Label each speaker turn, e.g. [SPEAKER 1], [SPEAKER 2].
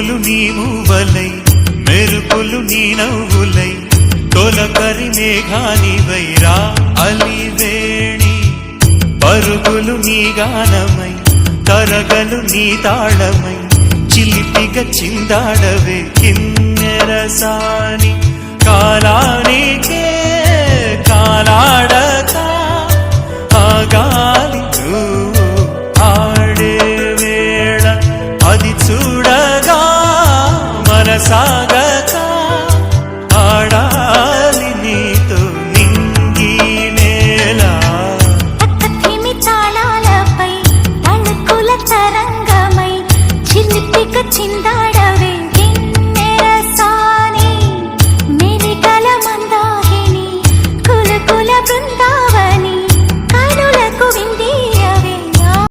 [SPEAKER 1] పువ్వులు నీ మూవలై మెరుపులు నీ నవ్వులై తొలకరి మేఘానివై రా అలివేణి పరుగులు నీ గానమై తరగలు నీ తాళమై చిలిపిగా చిందాడవే కిన్నెరసాని కాలానికే కాలాడ